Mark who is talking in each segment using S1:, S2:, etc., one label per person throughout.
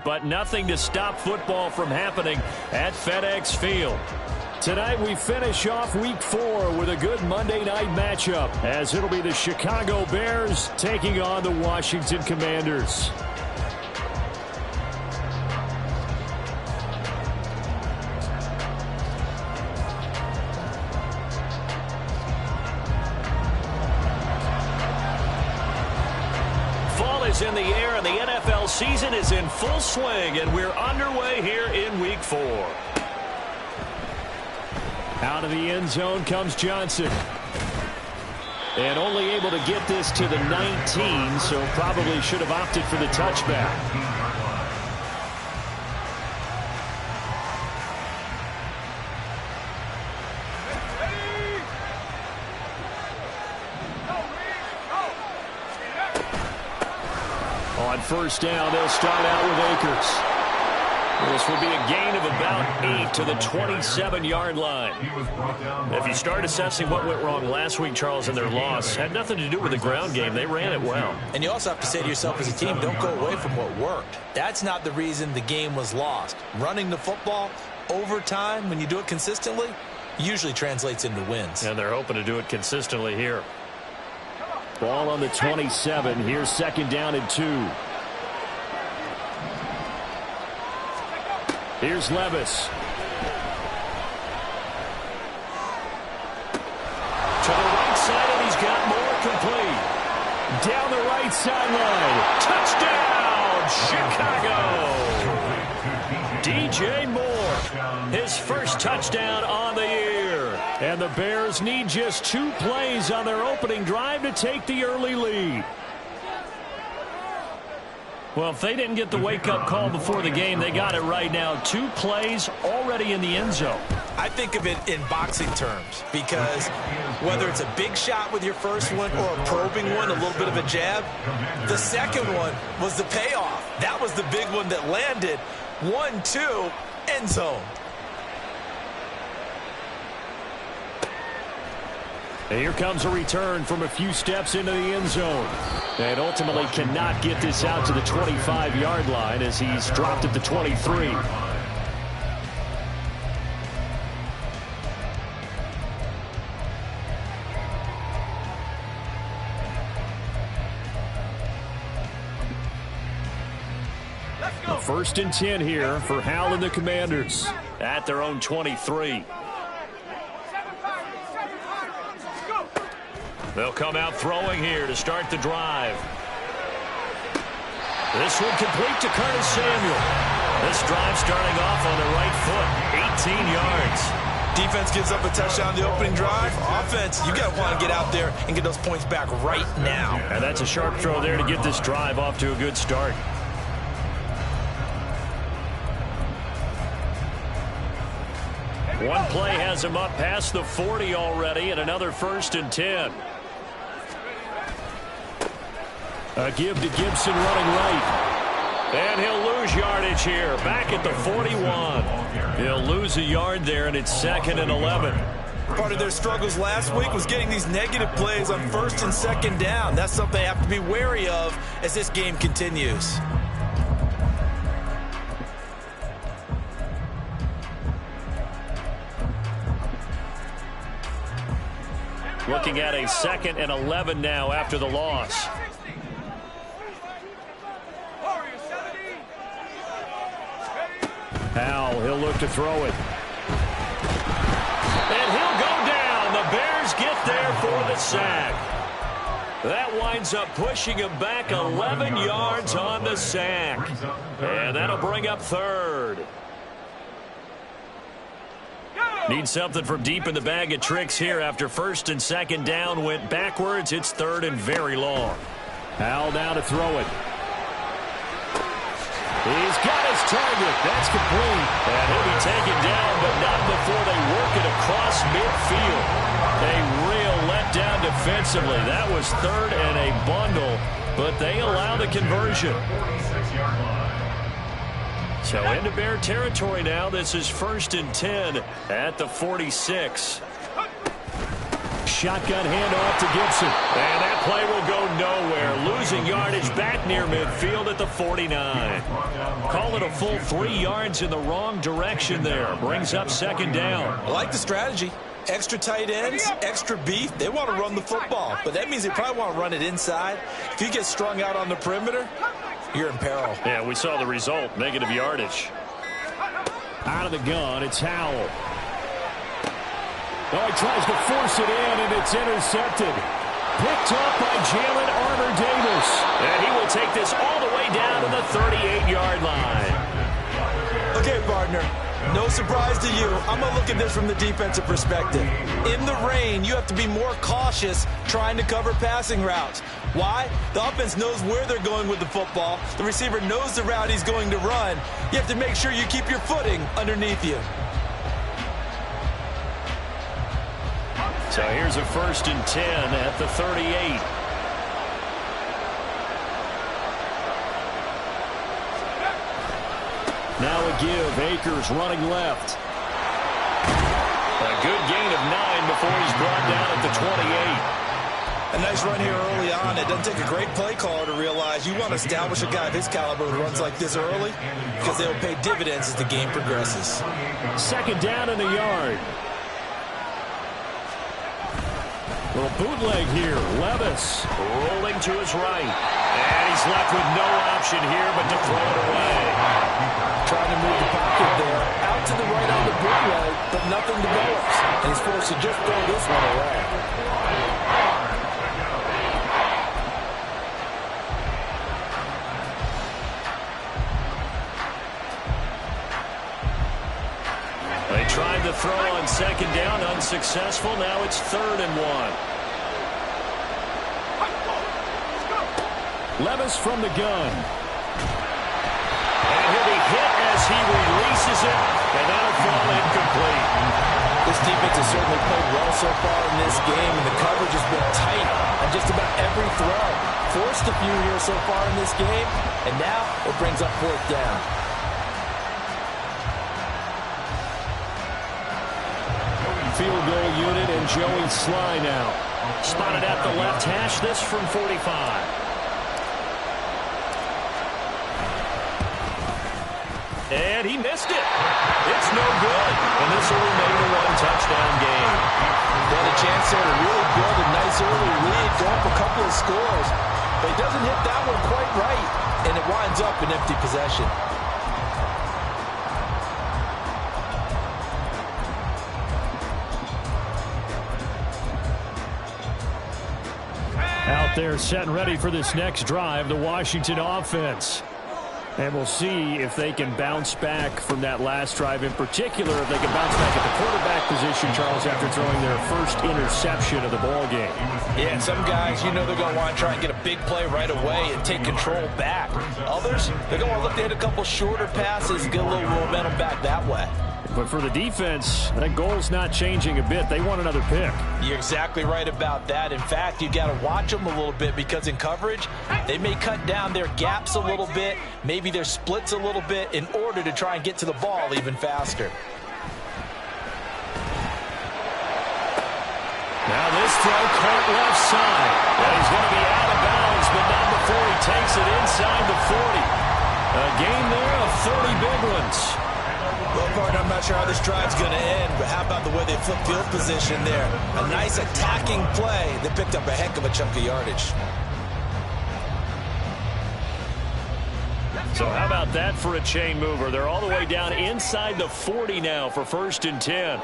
S1: But nothing to stop football from happening at FedEx Field. Tonight we finish off Week 4 with a good Monday night matchup, as it'll be the Chicago Bears taking on the Washington Commanders. Fall is in the air and the NFL season is in full swing, and we're underway here in Week 4. Out of the end zone comes Johnson. And only able to get this to the 19, so probably should have opted for the touchback. On first down, they'll start out with Akers. This will be a gain of about 8 to the 27-yard line. If you start assessing what went wrong last week, Charles, in their loss, had nothing to do with the ground game. They ran it well.
S2: And you also have to say to yourself as a team, don't go away from what worked. That's not the reason the game was lost. Running the football over time, when you do it consistently, usually translates into wins.
S1: And they're hoping to do it consistently here. Ball on the 27. Here's second down and 2. Here's Levis. To the right side, and he's got more complete. Down the right sideline. Touchdown, Chicago. DJ Moore, his first touchdown on the year. And the Bears need just 2 plays on their opening drive to take the early lead. Well, if they didn't get the wake-up call before the game, they got it right now. 2 plays already in the end zone.
S2: I think of it in boxing terms, because whether it's a big shot with your first one or a probing one, a little bit of a jab, the second one was the payoff. That was the big one that landed. 1-2, end zone.
S1: And here comes a return from a few steps into the end zone. And ultimately cannot get this out to the 25-yard line as he's dropped at the 23. First and 10 here for Hal and the Commanders at their own 23. They'll come out throwing here to start the drive. This one complete to Curtis Samuel. This drive starting off on the right foot, 18 yards.
S2: Defense gives up a touchdown the opening drive. Offense, you got to want to get out there and get those points back right now.
S1: And that's a sharp throw there to get this drive off to a good start. One play has him up past the 40 already, and another first and 10. A give to Gibson running right. And he'll lose yardage here. Back at the 41. He'll lose a yard there, and it's second and 11.
S2: Part of their struggles last week was getting these negative plays on first and second down. That's something they have to be wary of as this game continues.
S1: Looking at a second and 11 now after the loss. Hal, he'll look to throw it. And he'll go down. The Bears get there for the sack. That winds up pushing him back 11 yards on the sack. And that'll bring up third. Need something from deep in the bag of tricks here after first and second down went backwards. It's third and very long. Hal now to throw it. He's got his target. That's complete. And he'll be taken down, but not before they work it across midfield. A real letdown defensively. That was third and a bundle, but they allow the conversion. So into Bear territory now. This is first and 10 at the 46. Shotgun handoff to Gibson. And that play will go nowhere. They're losing yardage back near midfield at the 49. Call it a full 3 yards in the wrong direction there. Brings up second down.
S2: I like the strategy. Extra tight ends, extra beef. They want to run the football, but that means they probably want to run it inside. If you get strung out on the perimeter, you're in peril.
S1: Yeah, we saw the result. Negative yardage. Out of the gun, it's Howell. Oh, he tries to force it in, and it's intercepted. Picked up by Jalen Armour-Davis. And he will take this all the way down to the 38-yard line.
S2: Okay, partner. No surprise to you. I'm going to look at this from the defensive perspective. In the rain, you have to be more cautious trying to cover passing routes. Why? The offense knows where they're going with the football. The receiver knows the route he's going to run. You have to make sure you keep your footing underneath you.
S1: So here's a 1st and 10 at the 38. Now a give. Akers running left. A good gain of 9 before he's brought down at the 28.
S2: A nice run here early on. It doesn't take a great play caller to realize you want to establish a guy of his caliber who runs like this early because they'll pay dividends as the game progresses.
S1: Second down in the yard. Little bootleg here. Levis rolling to his right. And he's left with no option here but to throw it away.
S2: Trying to move the pocket there. Out to the right on the bootleg, but nothing develops. And he's forced to just throw this one away.
S1: They tried to throw on second down, unsuccessful. Now it's 3rd and 1. Levis from the gun. And he'll be hit as he releases it, and that'll fall incomplete.
S2: This defense has certainly played well so far in this game, and the coverage has been tight on just about every throw. Forced a few here so far in this game, and now it brings up 4th down.
S1: Field goal unit and Joey Sly now. Spotted at the left hash, this from 45. And he missed it. It's no good. And this will remain a 1-touchdown game.
S2: They had a chance there to really build a nice early lead, go up a couple of scores. But he doesn't hit that one quite right, and it winds up an empty possession.
S1: Out there set and ready for this next drive, the Washington offense. And we'll see if they can bounce back from that last drive, in particular if they can bounce back at the quarterback position, Charles, after throwing their first interception of the ball game.
S2: Yeah, and some guys, you know they're going to want to try and get a big play right away and take control back. Others, they're going to look to hit a couple shorter passes and get a little momentum back that way.
S1: But for the defense, that goal's not changing a bit. They want another pick.
S2: You're exactly right about that. In fact, you got to watch them a little bit because in coverage, they may cut down their gaps a little bit, maybe their splits a little bit in order to try and get to the ball even faster.
S1: Now this throw caught left side. And he's going to be out of bounds, but not before he takes it inside the 40. A gain there of 30 big ones.
S2: Well, partner, I'm not sure how this drive's going to end, but how about the way they flip field position there? A nice attacking play that picked up a heck of a chunk of yardage.
S1: So how about that for a chain mover? They're all the way down inside the 40 now for 1st and 10.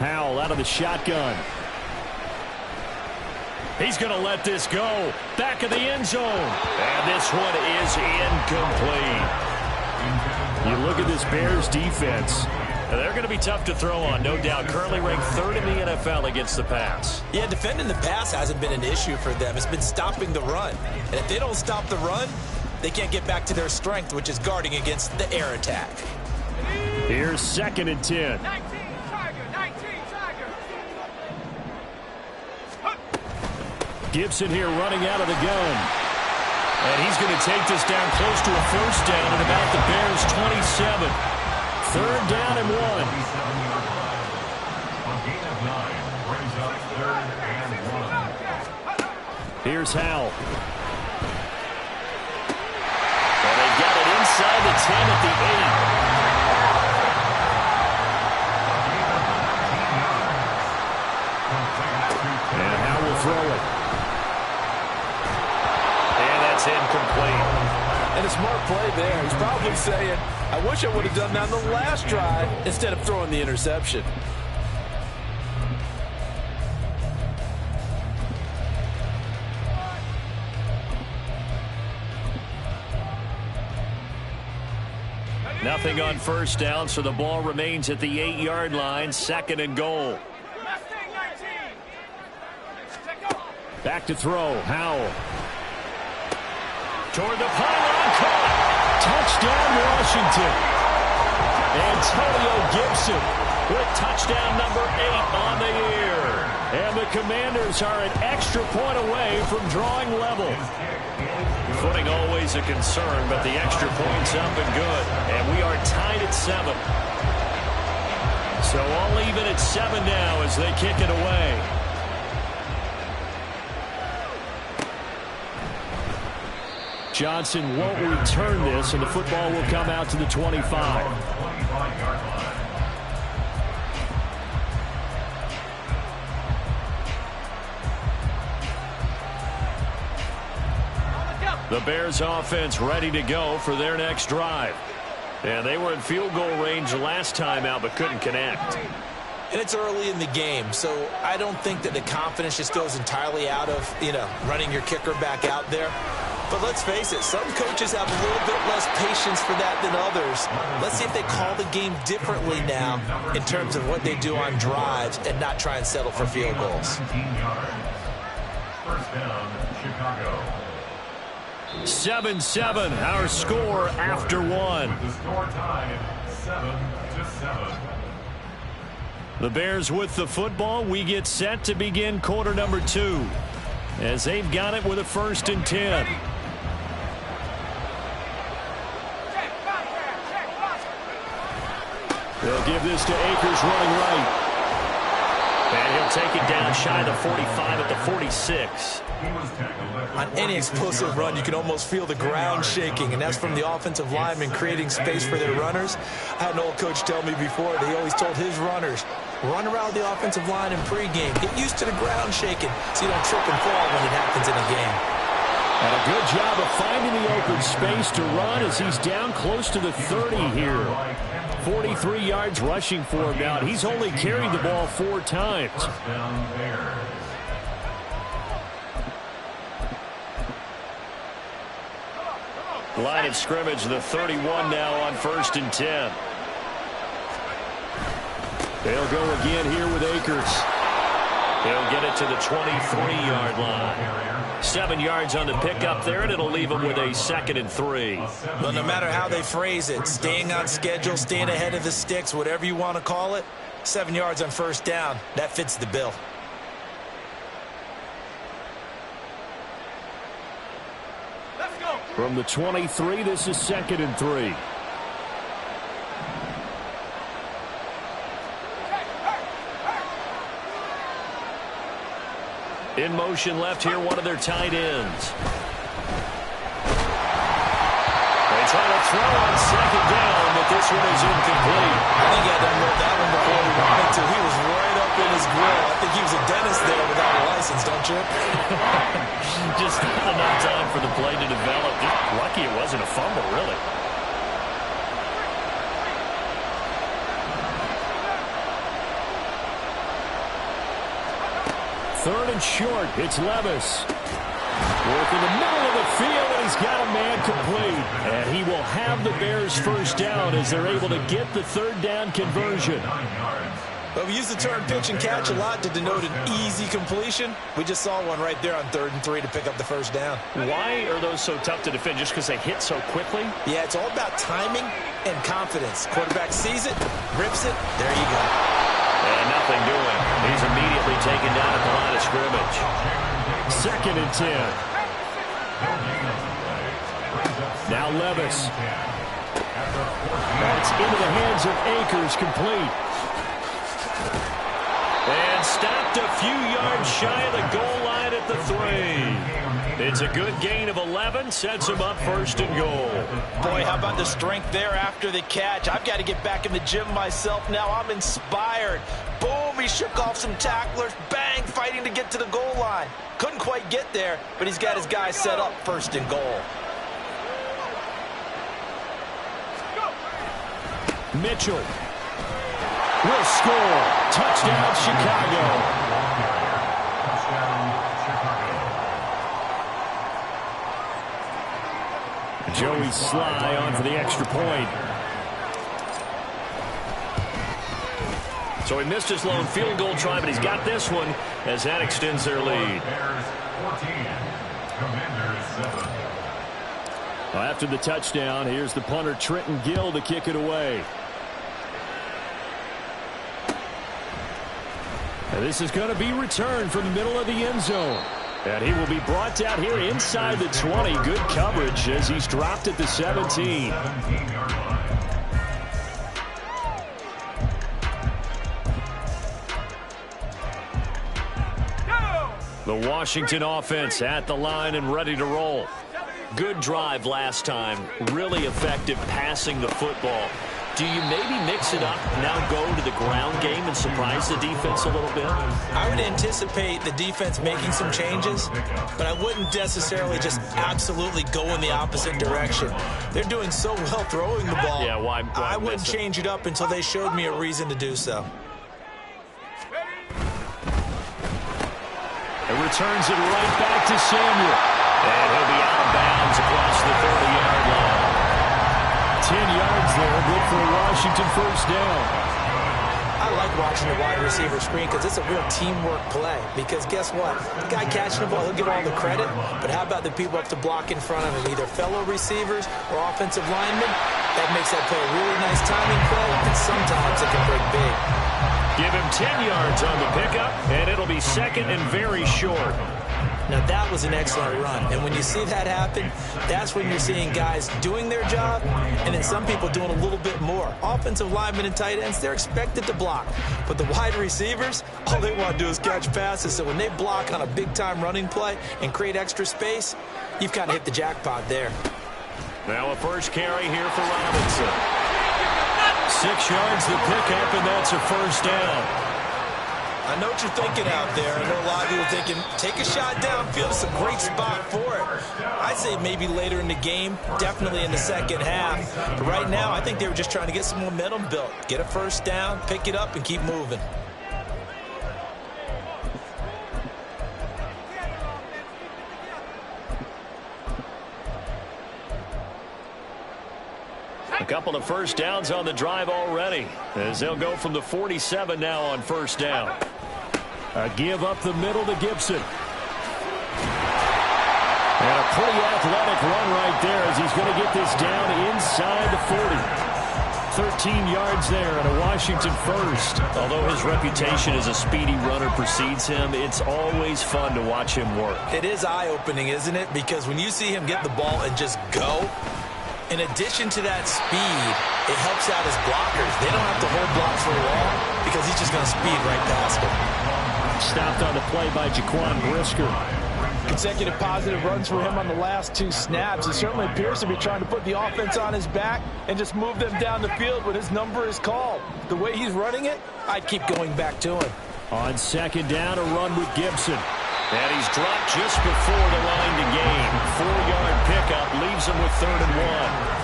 S1: Howell out of the shotgun. He's going to let this go. Back of the end zone. And this one is incomplete. You look at this Bears defense. They're going to be tough to throw on, no doubt. Currently ranked 3rd in the NFL against the pass.
S2: Yeah, defending the pass hasn't been an issue for them. It's been stopping the run. And if they don't stop the run, they can't get back to their strength, which is guarding against the air attack.
S1: Here's 2nd and 10. Gibson here running out of the gun. And he's going to take this down close to a 1st down at about the Bears' 27. 3rd down and 1. A gain of 9 brings up 3rd and 1. Here's Howell. And they got it inside the 10 at the 8. And Howell will throw it. And that's incomplete.
S2: And a smart play there. He's probably saying, I wish I would have done that on the last drive instead of throwing the interception.
S1: Nothing on first down, so the ball remains at the 8-yard line, 2nd and goal. Back to throw, Howell. Toward the pylon, caught. Touchdown, Washington. Antonio Gibson with touchdown number 8 on the year. And the Commanders are an extra point away from drawing level. Footing always a concern, but the extra point's up and good. And we are tied at 7. So all even at 7 now as they kick it away. Johnson won't return this, and the football will come out to the 25. The Bears offense ready to go for their next drive. And they were in field goal range last time out, but couldn't connect.
S2: And it's early in the game, so I don't think that the confidence just goes entirely out of, running your kicker back out there. But let's face it, some coaches have a little bit less patience for that than others. Let's see if they call the game differently now in terms of what they do on drives and not try and settle for field goals.
S3: First down, Chicago.
S1: 7-7, our score after 1.
S3: The score tied 7-7.
S1: The Bears with the football. We get set to begin quarter number 2 as they've got it with a 1st and 10. They'll give this to Akers running right. And he'll take it down shy of the 45 at the 46.
S2: On any explosive run, you can almost feel the ground shaking, and that's from the offensive linemen creating space for their runners. I had an old coach tell me before that he always told his runners, run around the offensive line in pregame. Get used to the ground shaking so you don't trip and fall when it happens in a game.
S1: And a good job of finding the open space to run as he's down close to the 30 here. 43 yards rushing for him now. He's only carried the ball 4 times. Line of scrimmage, the 31 now on 1st and 10. They'll go again here with Akers. He'll get it to the 23-yard line. 7 yards on the pickup there, and it'll leave him with a 2nd and 3.
S2: Well, no matter how they phrase it, staying on schedule, staying ahead of the sticks, whatever you want to call it, 7 yards on 1st down, that fits the bill.
S3: Let's go.
S1: From the 23, this is 2nd and 3. In motion left here, one of their tight ends. They try to throw on 2nd down, but this one is incomplete.
S2: I think he had to unload that one before he wanted to. He was right up in his grill. I think he was a dentist there without a license, don't you?
S1: Just not enough time for the play to develop. Just lucky it wasn't a fumble, really. Third and short, it's Levis. Work in the middle of the field, and he's got a man complete. And he will have the Bears 1st down as they're able to get the 3rd down conversion.
S2: But we use the term pitch and catch a lot to denote an easy completion. We just saw one right there on 3rd and 3 to pick up the 1st down.
S1: Why are those so tough to defend? Just because they hit so quickly?
S2: Yeah, it's all about timing and confidence. Quarterback sees it, rips it, there you go.
S1: And nothing doing. He's immediately taken down at the line of scrimmage. 2nd and 10. Now Levis. That's into the hands of Akers, complete. And stopped just a few yards shy of the goal line at the 3. It's a good gain of 11, sets him up first and goal.
S2: Boy, how about the strength there after the catch? I've got to get back in the gym myself now. I'm inspired. Boom, he shook off some tacklers. Bang, fighting to get to the goal line. Couldn't quite get there, but he's got his guys set up first and goal.
S1: Mitchell will score. Touchdown, Chicago. Joey Sly on for the extra point. So he missed his lone field goal try, but he's got this one as that extends their lead. Well, after the touchdown, here's the punter Trenton Gill to kick it away. And this is going to be returned from the middle of the end zone. And he will be brought down here inside the 20. Good coverage as he's dropped at the 17. The Washington offense at the line and ready to roll. Good drive last time. Really effective passing the football. Do you maybe mix it up, now go to the ground game and surprise the defense a little bit?
S2: I would anticipate the defense making some changes, but I wouldn't necessarily just absolutely go in the opposite direction. They're doing so well throwing the ball.
S1: Yeah, why
S2: I wouldn't change it up until they showed me a reason to do so.
S1: It returns it right back to Samuel. And he'll be out of bounds across the 30-yard line. 10 yards there, good for a Washington first down.
S2: I like watching the wide receiver screen because it's a real teamwork play. Because guess what? The guy catching the ball, he'll get all the credit. But how about the people up to block in front of him, either fellow receivers or offensive linemen? That makes that play a really nice timing play, and sometimes it can break big.
S1: Give him 10 yards on the pickup, and it'll be second and very short.
S2: Now, that was an excellent run. And when you see that happen, that's when you're seeing guys doing their job and then some people doing a little bit more. Offensive linemen and tight ends, they're expected to block. But the wide receivers, all they want to do is catch passes. So when they block on a big-time running play and create extra space, you've kind of hit the jackpot there.
S1: Now a first carry here for Robinson. 6 yards the pickup, and that's a first down.
S2: I know what you're thinking out there. I know a lot of people are thinking, take a shot downfield. It's a great spot for it. I'd say maybe later in the game, definitely in the second half. But right now, I think they were just trying to get some momentum built. Get a first down, pick it up, and keep moving.
S1: A couple of first downs on the drive already, as they'll go from the 47 now on first down. A give up the middle to Gibson. And a pretty athletic run right there as he's going to get this down inside the 40. 13 yards there and a Washington first. Although his reputation as a speedy runner precedes him, it's always fun to watch him work.
S2: It is eye-opening, isn't it? Because when you see him get the ball and just go, in addition to that speed, it helps out his blockers. They don't have to hold blocks for long because he's just going to speed right past them.
S1: Stopped on the play by Jaquan Brisker.
S4: Consecutive positive runs for him on the last 2 snaps. He certainly appears to be trying to put the offense on his back and just move them down the field when his number is called. The way he's running it, I'd keep going back to him.
S1: On second down, a run with Gibson. And he's dropped just before the line to gain. 4-yard pickup leaves him with 3rd and 1.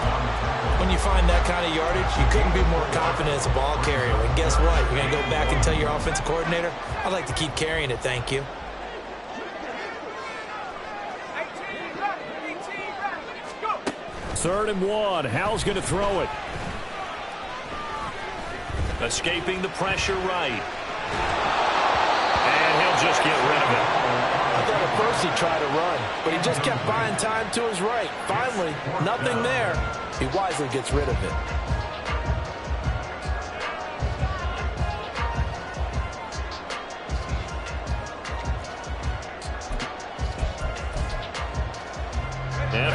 S2: When you find that kind of yardage, you couldn't be more confident as a ball carrier. And guess what? You're going to go back and tell your offensive coordinator, I'd like to keep carrying it, thank you.
S1: Third and 1. Hal's going to throw it. Escaping the pressure right. And he'll just get rid of it.
S4: I thought at first he tried to run, but he just kept buying time to his right. Finally, nothing there. He wisely gets rid of it.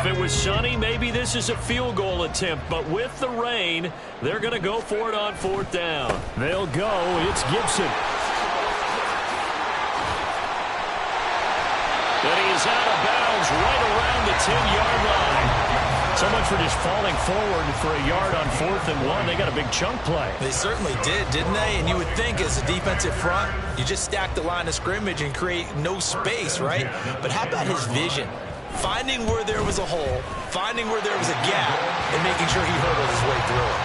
S1: If it was sunny, maybe this is a field goal attempt, but with the rain, they're going to go for it on 4th down. They'll go. It's Gibson. And he is out of bounds right around the 10-yard line. So much for just falling forward for a yard on 4th and 1. They got a big chunk play.
S2: They certainly did, didn't they? And you would think as a defensive front, you just stack the line of scrimmage and create no space, right? But how about his vision? Finding where there was a hole, finding where there was a gap, and making sure he hurdled his way through it.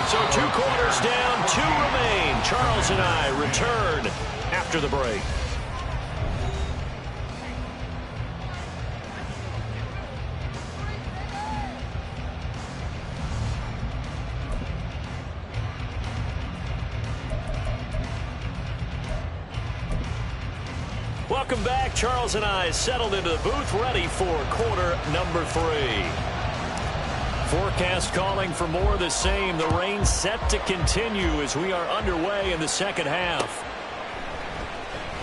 S1: So 2 quarters down, 2 remain. Charles and I return after the break. Welcome back. Charles and I settled into the booth, ready for quarter number 3. Forecast calling for more of the same. The rain set to continue as we are underway in the second half.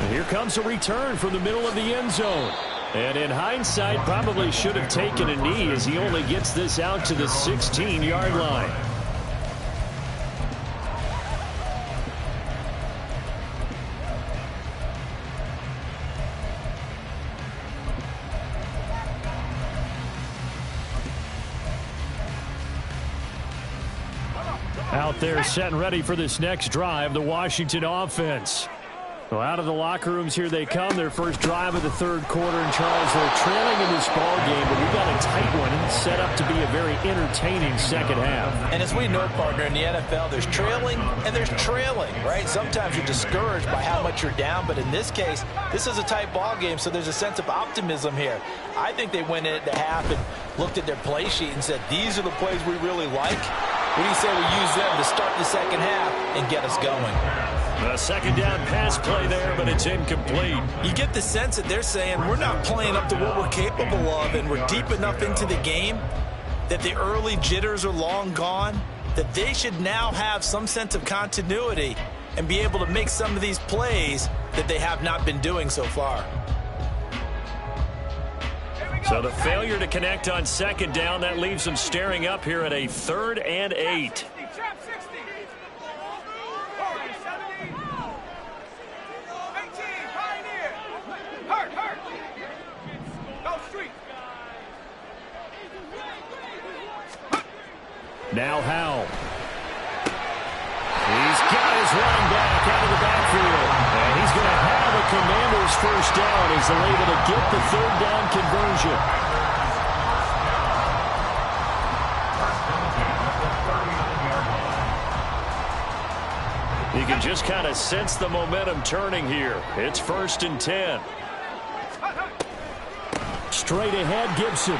S1: And here comes a return from the middle of the end zone. And in hindsight, probably should have taken a knee as he only gets this out to the 16-yard line. Out there set and ready for this next drive, the Washington offense. Well, out of the locker rooms, here they come. Their first drive of the 3rd quarter. And Charles, they're trailing in this ball game, but we've got a tight one set up to be a very entertaining second half.
S4: And as we know, partner, in the NFL, there's trailing and there's trailing, right? Sometimes you're discouraged by how much you're down, but in this case, this is a tight ball game, so there's a sense of optimism here. I think they went into half and looked at their play sheet and said, these are the plays we really like. What do you say we use them to start the second half and get us going?
S1: A second down pass play there, but it's incomplete.
S2: You get the sense that they're saying we're not playing up to what we're capable of, and we're deep enough into the game that the early jitters are long gone, that they should now have some sense of continuity and be able to make some of these plays that they have not been doing so far.
S1: So the failure to connect on second down, that leaves them staring up here at a 3rd and 8. Now Howell. He's got his running back out of the backfield. And he's going to have a Commander's first down as they're able to get the 3rd down conversion. You can just kind of sense the momentum turning here. It's 1st and 10. Straight ahead, Gibson.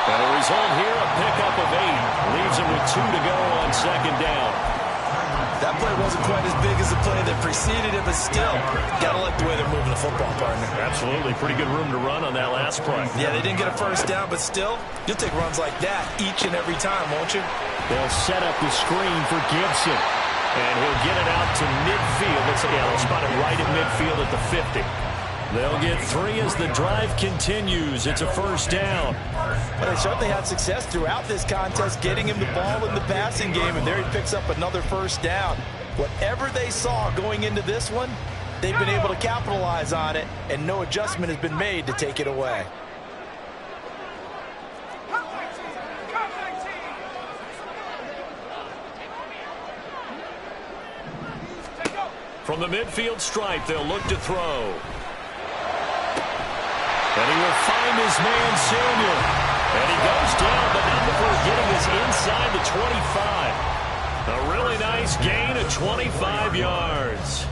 S1: And the result here, a pickup of 8. Leaves him with 2 to go on second down.
S2: That play wasn't quite as big as the play that preceded it, but still, gotta like the way they're moving the football, partner.
S1: Absolutely. Pretty good room to run on that last play.
S2: Yeah, they didn't get a first down, but still, you'll take runs like that each and every time, won't you?
S1: They'll set up the screen for Gibson. And he'll get it out to midfield. They'll spot it right at midfield at the 50. They'll get 3 as the drive continues. It's a first down.
S4: But they certainly had success throughout this contest, getting him the ball in the passing game, and there he picks up another first down. Whatever they saw going into this one, they've been able to capitalize on it, and no adjustment has been made to take it away.
S1: From the midfield stripe, they'll look to throw. And he will find his man, Samuel. And he goes down, but not before getting us inside the 25. A really nice gain of 25 yards.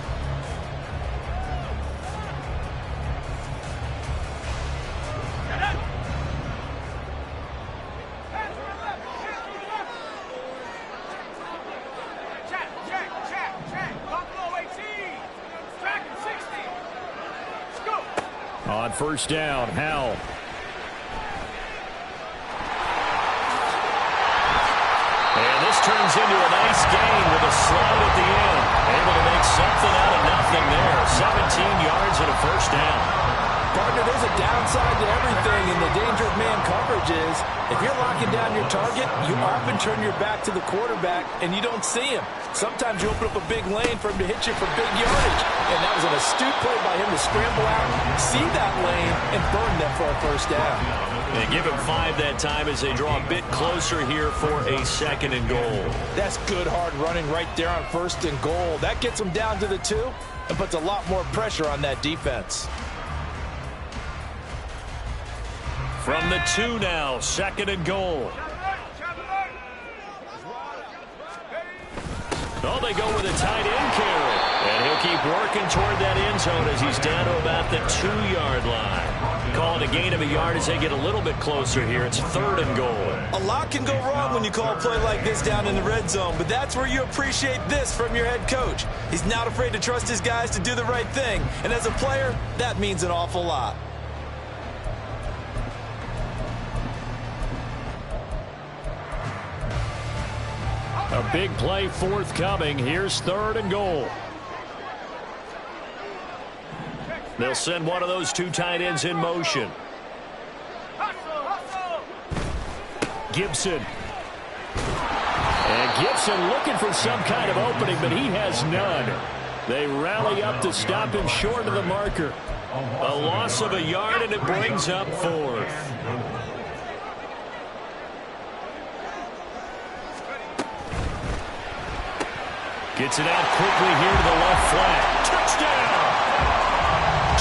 S1: On first down, Howell. And this turns into a nice gain with a slide at the end. Able to make something out of nothing there. 17 yards and a first down.
S4: Partner, there's a downside to everything, and the danger of man coverage is if you're locking down your target, you often turn your back to the quarterback and you don't see him. Sometimes you open up a big lane for him to hit you for big yardage, and that was an astute play by him to scramble out, see that lane, and burn them for a first down.
S1: They give him 5 that time as they draw a bit closer here for a 2nd and goal.
S4: That's good hard running right there on 1st and goal. That gets them down to the 2 and puts a lot more pressure on that defense.
S1: From the 2 now, 2nd and goal. Oh, they go with a tight end carry. And he'll keep working toward that end zone as he's down to about the 2-yard line. Call it a gain of a yard as they get a little bit closer here. It's 3rd and goal.
S2: A lot can go wrong when you call a play like this down in the red zone, but that's where you appreciate this from your head coach. He's not afraid to trust his guys to do the right thing. And as a player, that means an awful lot.
S1: A big play forthcoming. Here's 3rd and goal. They'll send one of those 2 tight ends in motion. Gibson. And Gibson looking for some kind of opening, but he has none. They rally up to stop him short of the marker. A loss of a yard, and it brings up 4th. Gets it out quickly here to the left flat. Touchdown!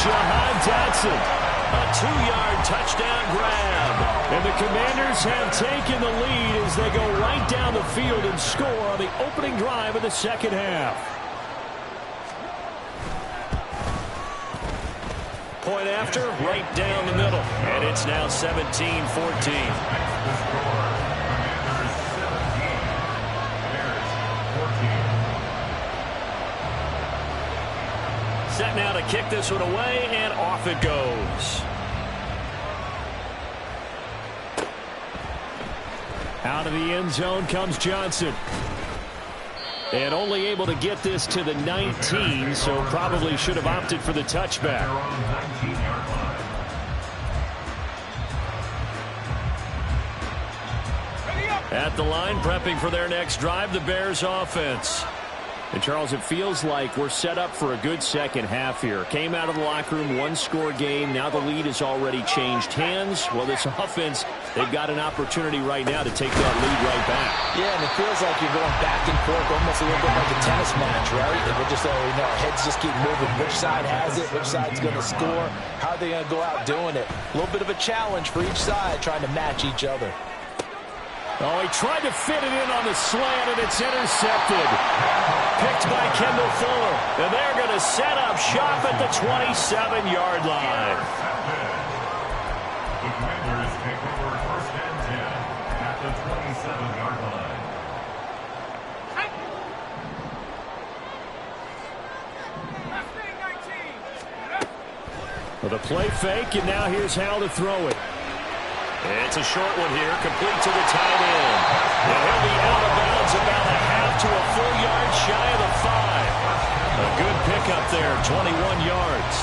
S1: Jahan Dotson. A 2-yard touchdown grab. And the Commanders have taken the lead as they go right down the field and score on the opening drive of the 2nd half. Point after, right down the middle. And it's now 17-14. Set now to kick this one away, and off it goes. Out of the end zone comes Johnson. And only able to get this to the 19, so probably should have opted for the touchback. At the line, prepping for their next drive, the Bears offense. And, Charles, it feels like we're set up for a good second half here. Came out of the locker room, 1-score game. Now the lead has already changed hands. Well, this offense, they've got an opportunity right now to take that lead right back.
S4: Yeah, and it feels like you're going back and forth, almost a little bit like a tennis match, right? And we're just, heads just keep moving. Which side has it? Which side's going to score? How are they going to go out doing it? A little bit of a challenge for each side, trying to match each other.
S1: Oh, he tried to fit it in on the slant, and it's intercepted. Picked by Kendall Fuller. And they're going to set up shop at the 27-yard line.
S3: The Commanders take over 1st and 10 at the 27-yard line.
S1: Well, the play fake, and now here's Hal to throw it. It's a short one here, complete to the tight end. And he'll be out of bounds about a half to a full yard shy of the 5. A good pickup there, 21 yards.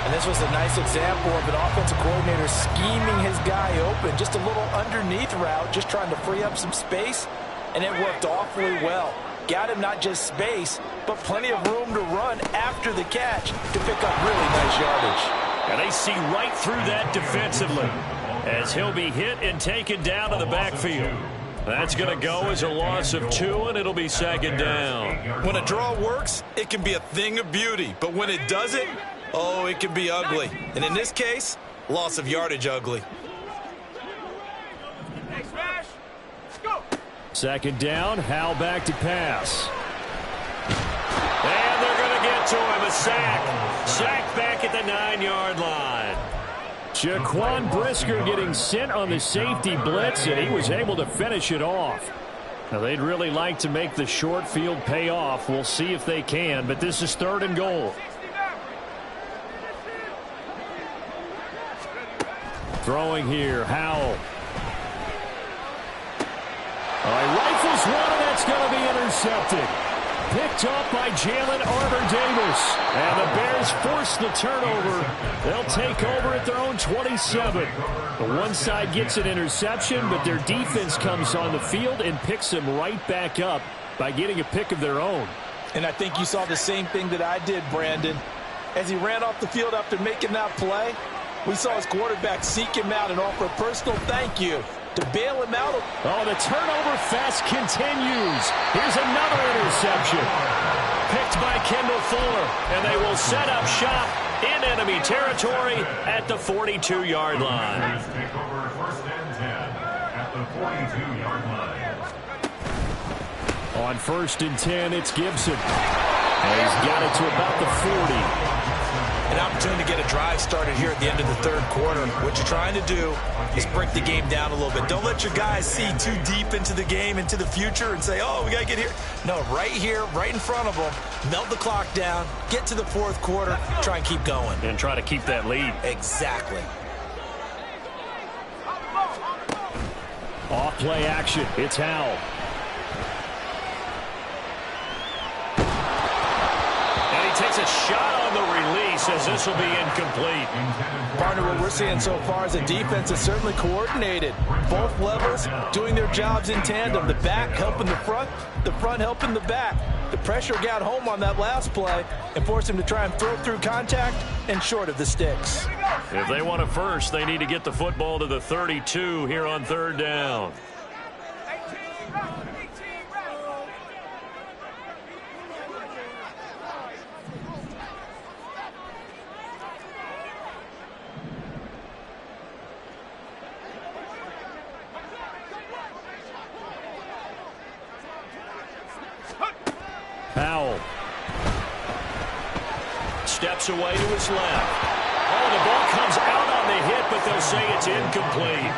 S4: And this was a nice example of an offensive coordinator scheming his guy open. Just a little underneath route, just trying to free up some space, and it worked awfully well. Got him not just space, but plenty of room to run after the catch to pick up really nice yardage.
S1: And they see right through that defensively, as he'll be hit and taken down to the backfield. That's going to go as a loss of 2, and it'll be 2nd down.
S2: When a draw works, it can be a thing of beauty. But when it doesn't, oh, it can be ugly. And in this case, loss of yardage ugly.
S1: 2nd down, Hal back to pass. And they're going to get to him, a sack. Sack back at the 9-yard line. Jaquan Brisker getting sent on the safety blitz, and he was able to finish it off. Now, they'd really like to make the short field pay off. We'll see if they can, but this is 3rd and goal. Throwing here, Howell. He rifles one, and that's going to be intercepted. Picked off by Jalen Armour-Davis. And the Bears force the turnover. They'll take over at their own 27. The one side gets an interception, but their defense comes on the field and picks them right back up by getting a pick of their own.
S4: And I think you saw the same thing that I did, Brandon. As he ran off the field after making that play, we saw his quarterback seek him out and offer a personal thank you to bail him out.
S1: Oh, the turnover fest continues. Here's another interception. Picked by Kendall Fuller, and they will set up shop in enemy territory at the 42-yard line.
S3: Take over first and 10 at the 42-yard line.
S1: On first and 10, it's Gibson. And he's got it to about the 40.
S2: An opportunity to get a drive started here at the end of the third quarter. What you're trying to do is break the game down a little bit. Don't let your guys see too deep into the game, into the future, and say, oh, we got to get here. No, right here, right in front of them, melt the clock down, get to the fourth quarter, try and keep going.
S1: And try to keep that lead.
S2: Exactly.
S1: Off play action. It's Howell. Takes a shot on the release as this will be incomplete.
S4: Partner, what we're seeing so far is a defense is certainly coordinated. Both levels doing their jobs in tandem. The back helping the front helping the back. The pressure got home on that last play and forced him to try and throw through contact and short of the sticks.
S1: If they want a first, they need to get the football to the 32 here on third down. Howell steps away to his left. Oh, the ball comes out on the hit, but they'll say it's incomplete.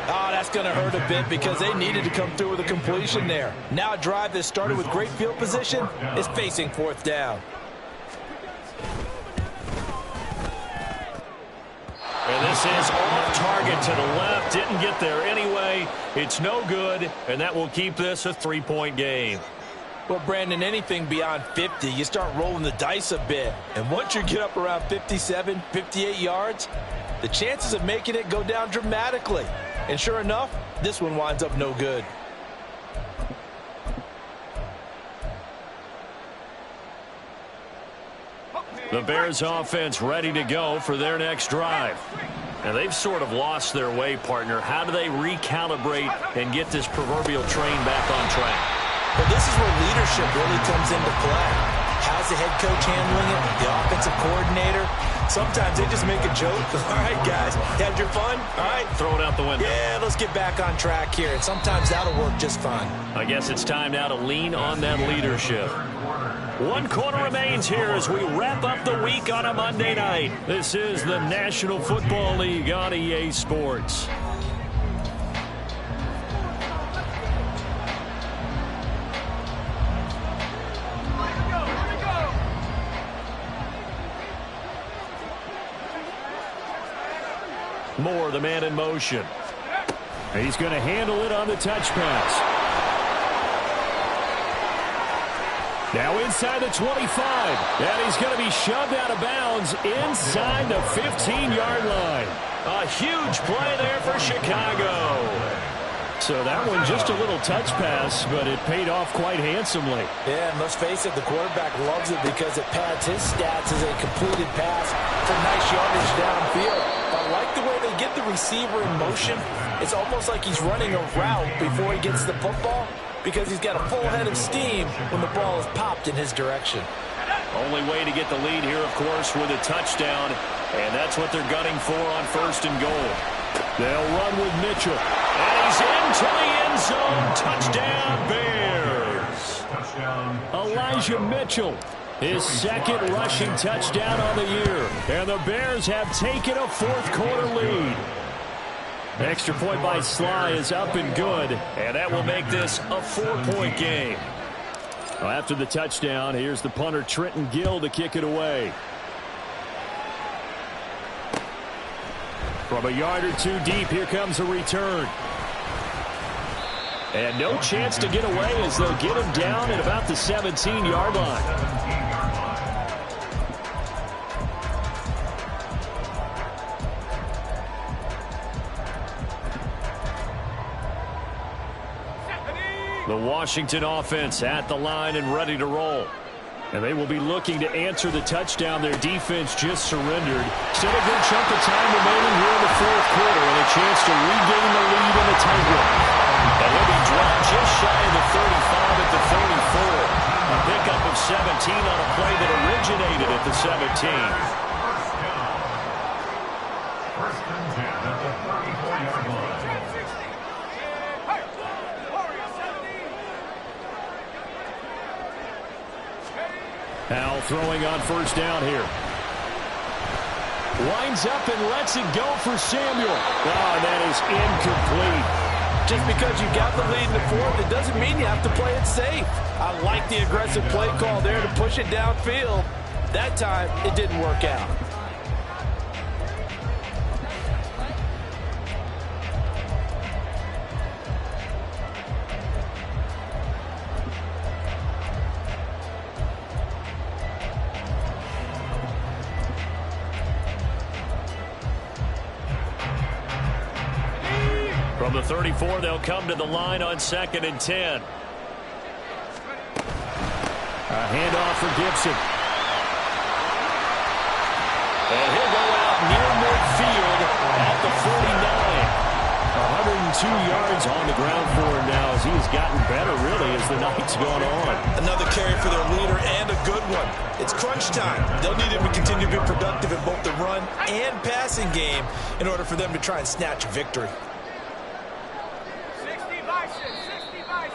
S4: Oh, that's going to hurt a bit because they needed to come through with a completion there. Now a drive that started with great field position is facing fourth down.
S1: And this is off target to the left. Didn't get there anyway. It's no good, and that will keep this a 3-point game.
S4: Well, Brandon, anything beyond 50, you start rolling the dice a bit. And once you get up around 57, 58 yards, the chances of making it go down dramatically. And sure enough, this one winds up no good.
S1: The Bears offense ready to go for their next drive. And they've sort of lost their way, partner. How do they recalibrate and get this proverbial train back on track?
S2: Well, this is where leadership really comes into play. How's the head coach handling it? The offensive coordinator? Sometimes they just make a joke. All right, guys, had your fun? All right.
S1: Throw it out the window.
S2: Yeah, let's get back on track here. And sometimes that'll work just fine.
S1: I guess it's time now to lean on that leadership. 1 quarter remains here as we wrap up the week on a Monday night. This is the National Football League on EA Sports. Moore, the man in motion. He's going to handle it on the touch pass. Now inside the 25. And he's going to be shoved out of bounds inside the 15-yard line. A huge play there for Chicago. So that one just a little touch pass, but it paid off quite handsomely.
S4: Yeah, and let's face it, the quarterback loves it because it pads his stats as a completed pass for nice yardage downfield. I like the way they get the receiver in motion. It's almost like he's running a route before he gets the football because he's got a full head of steam when the ball is popped in his direction.
S1: Only way to get the lead here, of course, with a touchdown, and that's what they're gunning for on first and goal. They'll run with Mitchell, and he's into the end zone. Touchdown, Bears. Elijah Mitchell, his second rushing touchdown on the year, and the Bears have taken a fourth quarter lead. Extra point by Sly is up and good, and that will make this a 4-point game. Well, after the touchdown, here's the punter Trenton Gill to kick it away. From a yard or two deep, here comes a return. And no chance to get away as they'll get him down at about the 17-yard line. The Washington offense at the line and ready to roll. And they will be looking to answer the touchdown their defense just surrendered. Still a good chunk of time remaining here in the fourth quarter and a chance to regain the lead in the tight one. And he'll be dropped just shy of the 35 at the 34. A pickup of 17 on a play that originated at the 17.
S3: First and 10 at the 34-yard line.
S1: Now throwing on first down here. Winds up and lets it go for Samuel. Oh, that is incomplete.
S4: Just because you got the lead in the fourth, it doesn't mean you have to play it safe. I like the aggressive play call there to push it downfield. That time, it didn't work out.
S1: From the 34, they'll come to the line on 2nd and 10. A handoff for Gibson. And he'll go out near midfield at the 49. 102 yards on the ground for him now as he's gotten better, really, as the night's gone on.
S2: Another carry for their leader and a good one. It's crunch time. They'll need him to continue to be productive in both the run and passing game in order for them to try and snatch victory.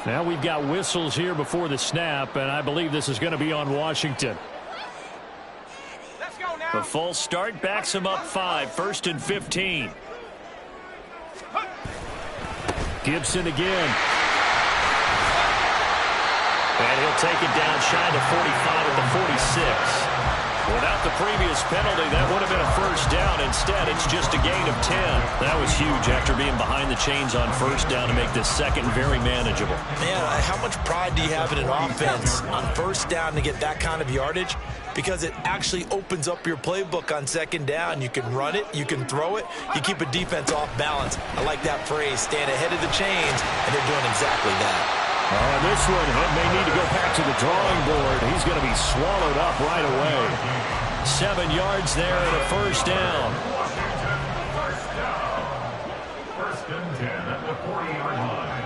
S1: Now we've got whistles here before the snap, and I believe this is going to be on Washington.
S5: Let's go now.
S1: The false start backs him up 5, 1st and 15. Gibson again. And he'll take it down shy to 45 at the 46. Without the previous penalty, that would have been a first down. Instead, it's just a gain of 10. That was huge after being behind the chains on first down to make this second very manageable.
S2: Man, how much pride do you have in an offense on first down to get that kind of yardage? Because it actually opens up your playbook on 2nd down. You can run it, you can throw it, you keep a defense off balance. I like that phrase, stand ahead of the chains, and they're doing exactly that.
S1: This one may need to go back to the drawing board. He's going to be swallowed up right away. 7 yards there and a first down.
S3: First and 10 at the 40-yard line.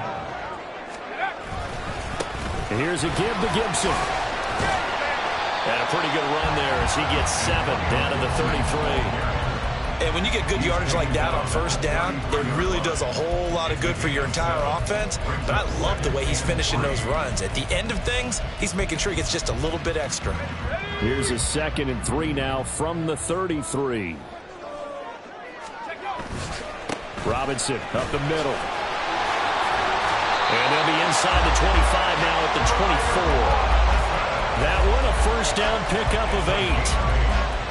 S1: Here's a give to Gibson. And a pretty good run there as he gets 7 down to the 33.
S2: And when you get good yardage like that on first down, it really does a whole lot of good for your entire offense. But I love the way he's finishing those runs. At the end of things, he's making sure he gets just a little bit extra.
S1: Here's a 2nd and 3 now from the 33. Robinson up the middle. And they'll be inside the 25 now at the 24. That one a first down pickup of 8.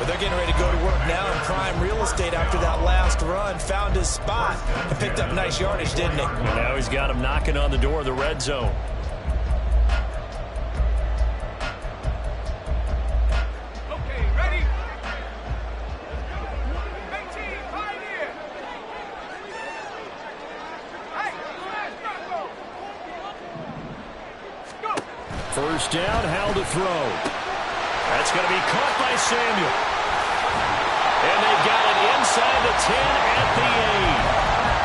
S2: But they're getting ready to go to work now in prime real estate after that last run. Found his spot and picked up nice yardage, didn't he?
S1: And now he's got him knocking on the door of the red zone.
S5: Okay, ready? 18, right here. Hey, go.
S1: First down, how to throw. That's going to be caught by Samuel. And they've got it inside the 10 at the 8.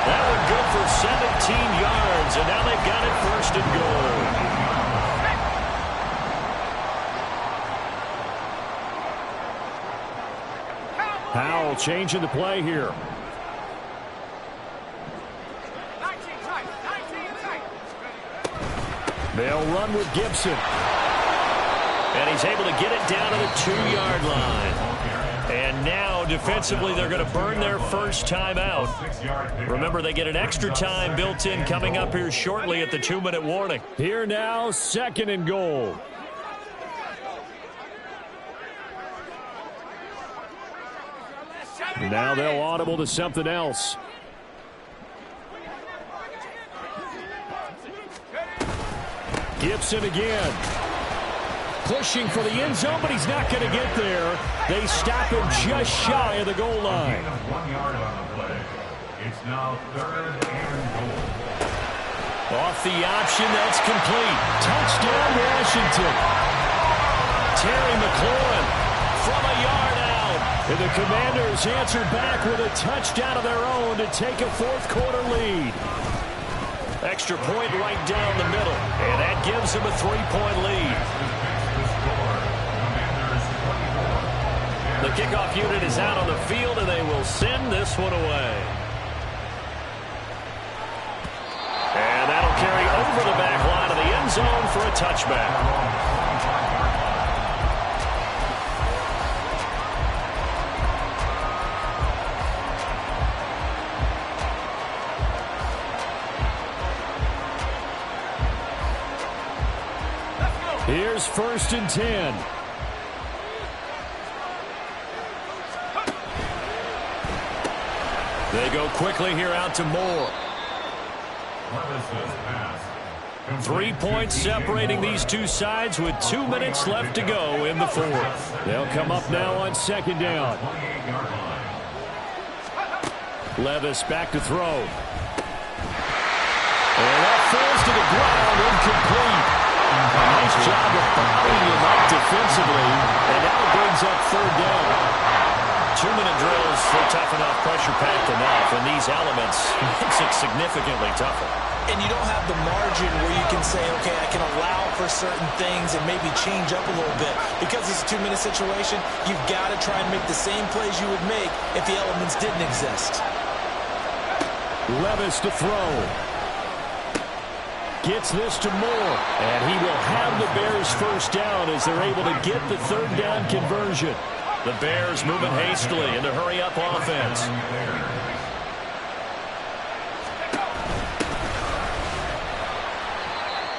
S1: That one good for 17 yards, and now they've got it 1st and goal. Powell changing the play here.
S5: 19 tight, 19 tight.
S1: They'll run with Gibson. And he's able to get it down to the 2-yard line. And now, defensively, they're going to burn their first time out. Remember, they get an extra time built in coming up here shortly at the 2-minute warning. Here now, 2nd and goal. Now they'll audible to something else. Gibson again. Pushing for the end zone, but he's not going to get there. They stop him just shy of the goal line.
S3: 1 yard on the play. It's now 3rd and goal.
S1: Off the option, that's complete. Touchdown, Washington. Terry McLaurin from a yard out. And the Commanders answered back with a touchdown of their own to take a fourth-quarter lead. Extra point right down the middle, and that gives them a 3-point lead. The kickoff unit is out on the field, and they will send this one away. And that'll carry over the back line of the end zone for a touchback. Here's 1st and 10. They go quickly here out to Moore. 3 points separating these two sides with 2 minutes left to go in the fourth. They'll come up now on 2nd down. Levis back to throw. And that falls to the ground, incomplete. A nice job of bottling him up defensively, and now it brings up 3rd down. 2-minute drills, they're tough enough, pressure-packed enough, and these elements makes it significantly tougher.
S2: And you don't have the margin where you can say, okay, I can allow for certain things and maybe change up a little bit. Because it's a 2-minute situation, you've got to try and make the same plays you would make if the elements didn't exist.
S1: Levis to throw. Gets this to Moore, and he will have the Bears' 1st down as they're able to get the 3rd down conversion. The Bears moving hastily into hurry-up offense.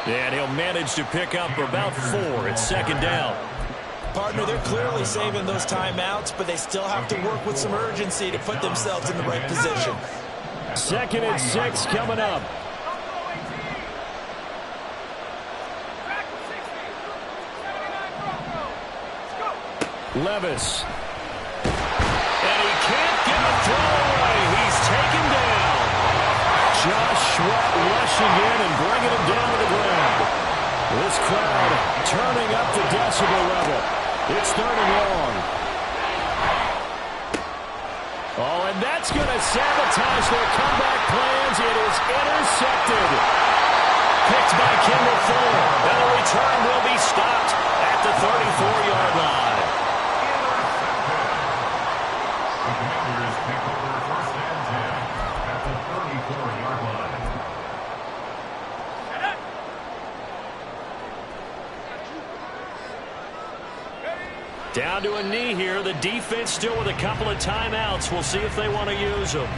S1: And he'll manage to pick up about 4 at 2nd down.
S2: Partner, they're clearly saving those timeouts, but they still have to work with some urgency to put themselves in the right position.
S1: 2nd and 6 coming up. Levis. And he can't get a throw away. He's taken down. Josh Sweat rushing in and bringing him down to the ground. This crowd turning up the decibel level. It's 3rd and long. Oh, and that's going to sabotage their comeback plans. It is intercepted. Picked by Kendall Fuller. And the return will be stopped at the 34-yard line. Down to a knee here. The defense still with a couple of timeouts. We'll see if they want to use them.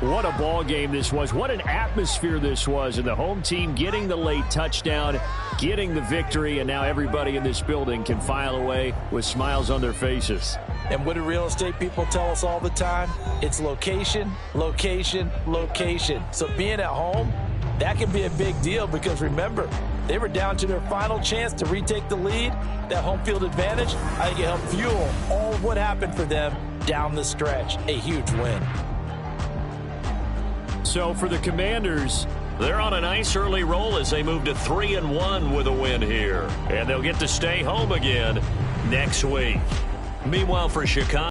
S1: What a ball game this was. What an atmosphere this was. And the home team getting the late touchdown, getting the victory, and now everybody in this building can file away with smiles on their faces.
S4: And what do real estate people tell us all the time? It's location, location, location. So being at home, that can be a big deal because remember, they were down to their final chance to retake the lead. That home field advantage, I think it helped fuel all of what happened for them down the stretch. A huge win.
S1: So for the Commanders, they're on a nice early roll as they move to 3-1 with a win here. And they'll get to stay home again next week. Meanwhile, for Chicago,